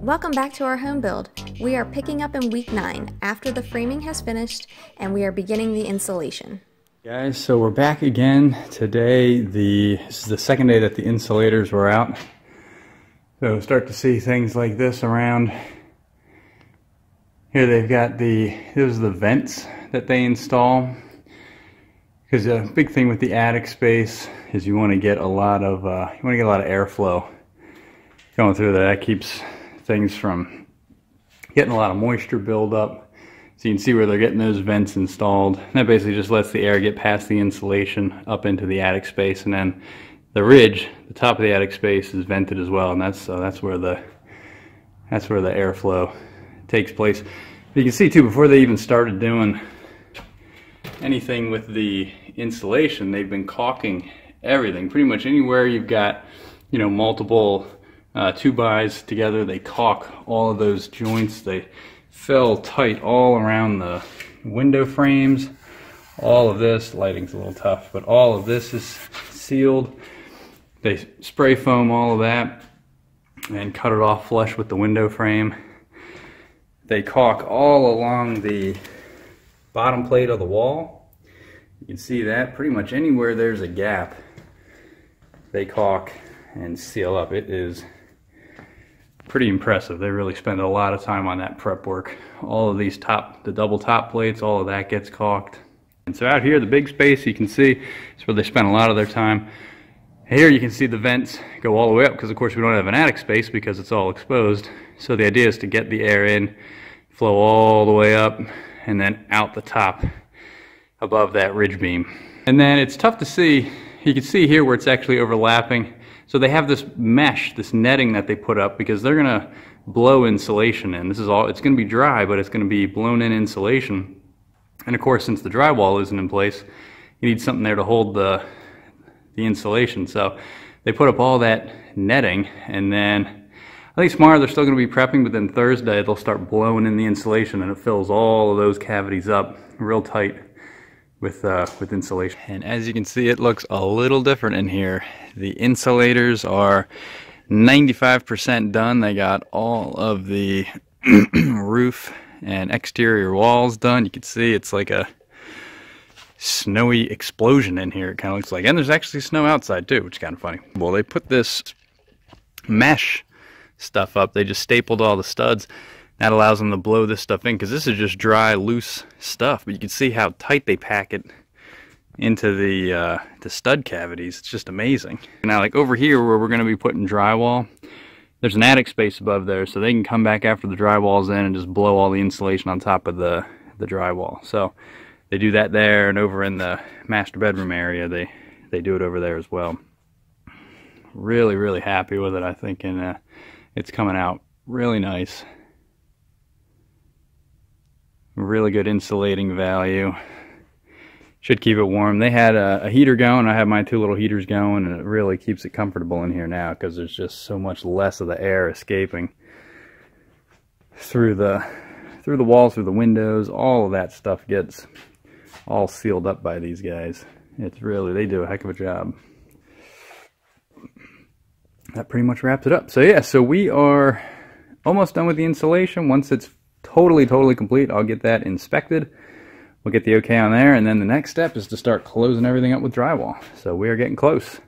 Welcome back to our home build. We are picking up in week 9 after the framing has finished and we are beginning the insulation. Guys, so we're back again today. This is the second day that the insulators were out. So start to see things like this around. Here they've got those are the vents that they install. Because a big thing with the attic space is you want to get a lot of airflow going through there. That keeps things from getting a lot of moisture buildup. So you can see where they're getting those vents installed. And that basically just lets the air get past the insulation up into the attic space, and then the ridge, the top of the attic space, is vented as well, and that's where the airflow takes place. But you can see too, before they even started doing anything with the insulation, they've been caulking everything. Pretty much anywhere you've got, multiple 2x together, they caulk all of those joints. They fill tight all around the window frames. All of this, lighting's a little tough, but all of this is sealed. They spray foam all of that and cut it off flush with the window frame. They caulk all along the bottom plate of the wall. You can see that pretty much anywhere there's a gap, they caulk and seal up. It is pretty impressive. They really spend a lot of time on that prep work. All of these the double top plates, all of that gets caulked. And so out here, the big space, you can see, is where they spend a lot of their time. Here you can see the vents go all the way up, because of course we don't have an attic space because it's all exposed. So the idea is to get the air in, flow all the way up, and then out the top above that ridge beam. And then it's tough to see. You can see here where it's actually overlapping. So they have this mesh, this netting that they put up, because they're gonna blow insulation in. It's gonna be dry, but it's gonna be blown in insulation. And of course, since the drywall isn't in place, you need something there to hold the insulation. So they put up all that netting, and then I think tomorrow they're still gonna be prepping, but then Thursday they'll start blowing in the insulation, and it fills all of those cavities up real tight with insulation. And as you can see, it looks a little different in here. The insulators are 95% done. They got all of the roof and exterior walls done. You can see it's like a snowy explosion in here, it kind of looks like. And there's actually snow outside too, which is kind of funny. Well, they put this mesh stuff up. They just stapled all the studs. That allows them to blow this stuff in, because this is just dry, loose stuff. But you can see how tight they pack it into the stud cavities. It's just amazing. Now, like over here where we're going to be putting drywall, there's an attic space above there, so they can come back after the drywall's in and just blow all the insulation on top of the drywall. So they do that there, and over in the master bedroom area, they do it over there as well. Really, really happy with it, I think, and it's coming out really nice. Really good insulating value. Should keep it warm. They had a heater going. I have my 2 little heaters going, and it really keeps it comfortable in here now, because there's just so much less of the air escaping through the walls, through the windows. All of that stuff gets all sealed up by these guys. They do a heck of a job. That pretty much wraps it up. So yeah, so we are almost done with the insulation. Once it's totally complete, I'll get that inspected. We'll get the okay on there, and then the next step is to start closing everything up with drywall. So we are getting close.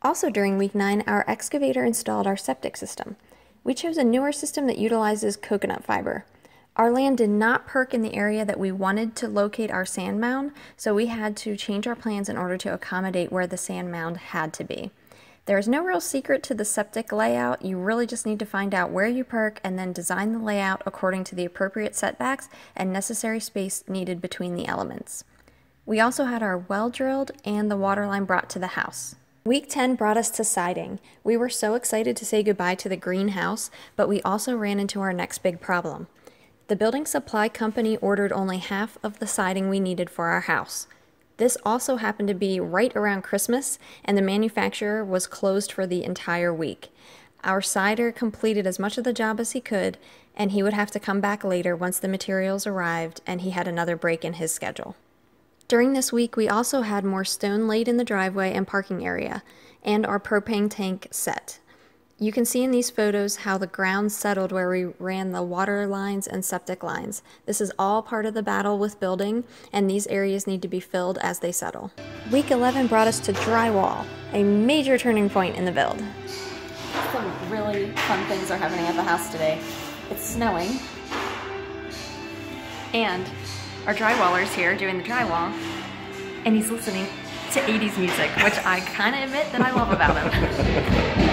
Also during week 9, our excavator installed our septic system. We chose a newer system that utilizes coconut fiber. Our land did not perk in the area that we wanted to locate our sand mound, so we had to change our plans in order to accommodate where the sand mound had to be. There is no real secret to the septic layout. You really just need to find out where you perk and then design the layout according to the appropriate setbacks and necessary space needed between the elements. We also had our well drilled and the water line brought to the house. Week 10 brought us to siding. We were so excited to say goodbye to the greenhouse, but we also ran into our next big problem. The building supply company ordered only half of the siding we needed for our house. This also happened to be right around Christmas, and the manufacturer was closed for the entire week. Our sider completed as much of the job as he could, and he would have to come back later once the materials arrived and he had another break in his schedule. During this week, we also had more stone laid in the driveway and parking area, and our propane tank set. You can see in these photos how the ground settled where we ran the water lines and septic lines. This is all part of the battle with building, and these areas need to be filled as they settle. Week 11 brought us to drywall, a major turning point in the build. Some really fun things are happening at the house today. It's snowing, and our drywaller's here doing the drywall, and he's listening to 80s music, which I kind of admit that I love about him.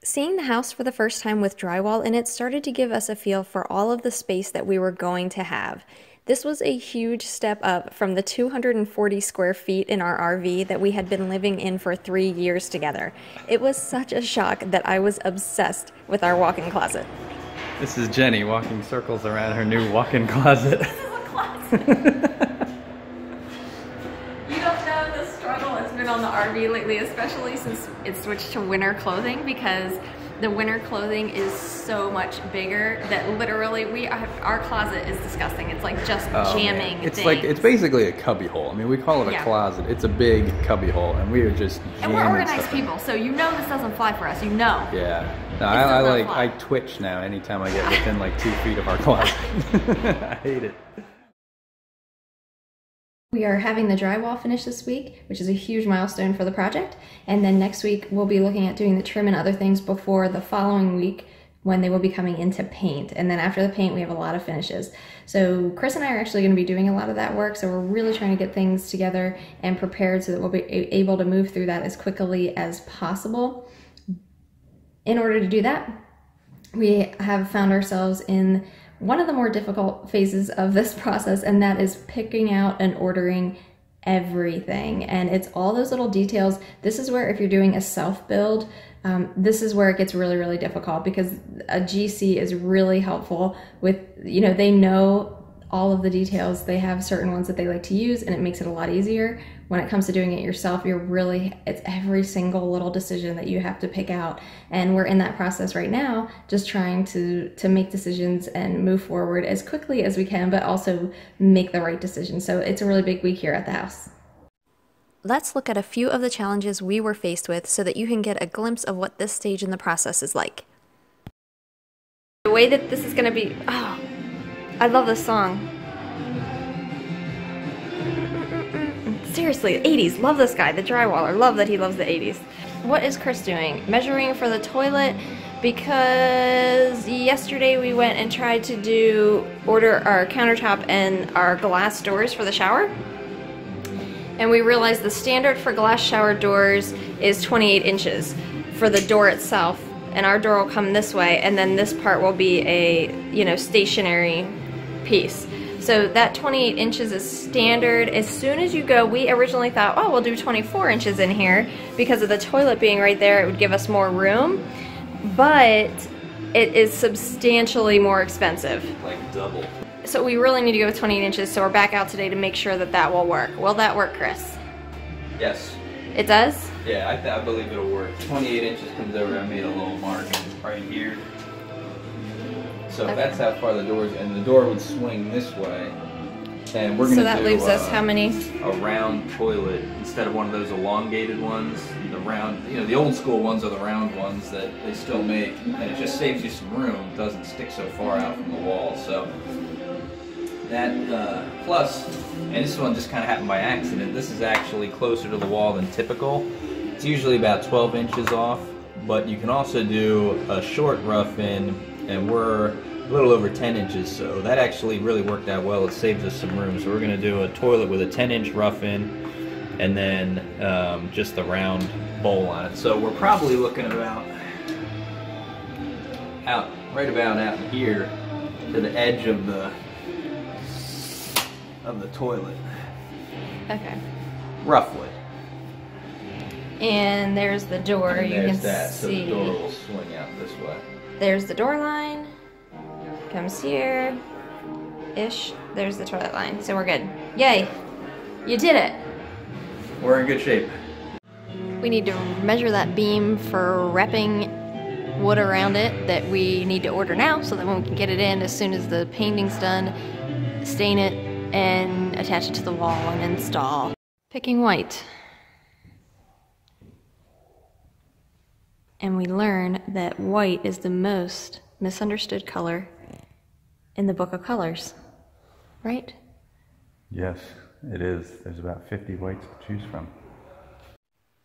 Seeing the house for the first time with drywall in it started to give us a feel for all of the space that we were going to have. This was a huge step up from the 240 square feet in our RV that we had been living in for 3 years together. It was such a shock that I was obsessed with our walk-in closet. This is Jenny walking circles around her new walk-in closet. This is a closet. You don't know the struggle it's been on the RV lately, especially since it switched to winter clothing, because the winter clothing is so much bigger that literally our closet is disgusting. It's like just jamming It's things. like, it's basically a cubby hole. I mean, we call it a closet. It's a big cubby hole, and we are just jamming. And we're organized people, so you know this doesn't fly for us, you know. Yeah. No, I I twitch now anytime I get within like 2 feet of our closet. I hate it. We are having the drywall finished this week, which is a huge milestone for the project. And then next week, we'll be looking at doing the trim and other things before the following week when they will be coming into paint. And then after the paint, we have a lot of finishes. So Chris and I are actually going to be doing a lot of that work. So we're really trying to get things together and prepared so that we'll be able to move through that as quickly as possible. In order to do that, we have found ourselves in one of the more difficult phases of this process, and that is picking out and ordering everything. And it's all those little details. This is where, if you're doing a self-build, this is where it gets really, really difficult, because a GC is really helpful with, you know, they know all of the details. They have certain ones that they like to use, and it makes it a lot easier. When it comes to doing it yourself, it's every single little decision that you have to pick out. And we're in that process right now, just trying to make decisions and move forward as quickly as we can, but also make the right decision. So it's a really big week here at the house. Let's look at a few of the challenges we were faced with so that you can get a glimpse of what this stage in the process is like. The way that this is going to be, oh, I love this song. Seriously, 80s, love this guy, the drywaller, love that he loves the 80s. What is Chris doing? Measuring for the toilet, because yesterday we went and tried to order our countertop and our glass doors for the shower. And we realized the standard for glass shower doors is 28 inches for the door itself. And our door will come this way, and then this part will be a, you know, stationary piece. So that 28 inches is standard. As soon as you go, we originally thought, oh, we'll do 24 inches in here because of the toilet being right there. It would give us more room, but it is substantially more expensive. Like double. So we really need to go with 28 inches, so we're back out today to make sure that that will work. Will that work, Chris? Yes. It does? Yeah, I believe it'll work. 28 inches comes over. I made a little mark right here. So Okay. that's how far the door is, and the door would swing this way. And we're gonna So that leaves us how many? A round toilet instead of one of those elongated ones. The round, you know, the old school ones are the round ones that they still make, and it just saves you some room. It doesn't stick so far out from the wall. So that plus, and this one just kind of happened by accident. This is actually closer to the wall than typical. It's usually about 12 inches off, but you can also do a short rough-in, and we're a little over 10 inches, so that actually really worked out well. It saved us some room. So we're going to do a toilet with a 10-inch rough-in, and then just the round bowl on it. So we're probably looking about right about out here to the edge of the toilet. Okay. Roughly. And there's the door. And you there's can that, see. so the door will swing out this way. There's the door line. Comes here. Ish. There's the toilet line. So we're good. Yay! You did it! We're in good shape. We need to measure that beam for wrapping wood around it that we need to order now so that when we can get it in as soon as the painting's done, stain it, and attach it to the wall and install. Picking white. And we learn that white is the most misunderstood color in the book of colors, right? Yes, it is. There's about 50 whites to choose from.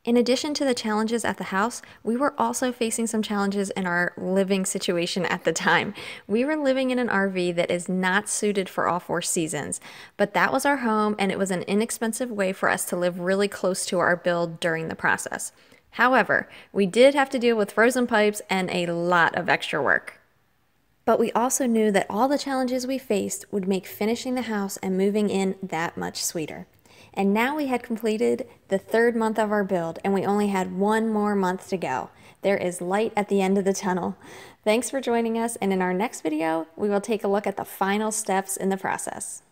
In addition to the challenges at the house, we were also facing some challenges in our living situation at the time. We were living in an RV that is not suited for all 4 seasons, but that was our home and it was an inexpensive way for us to live really close to our build during the process. However, we did have to deal with frozen pipes and a lot of extra work. But we also knew that all the challenges we faced would make finishing the house and moving in that much sweeter. And now we had completed the 3rd month of our build and we only had 1 more month to go. There is light at the end of the tunnel. Thanks for joining us, and in our next video, we will take a look at the final steps in the process.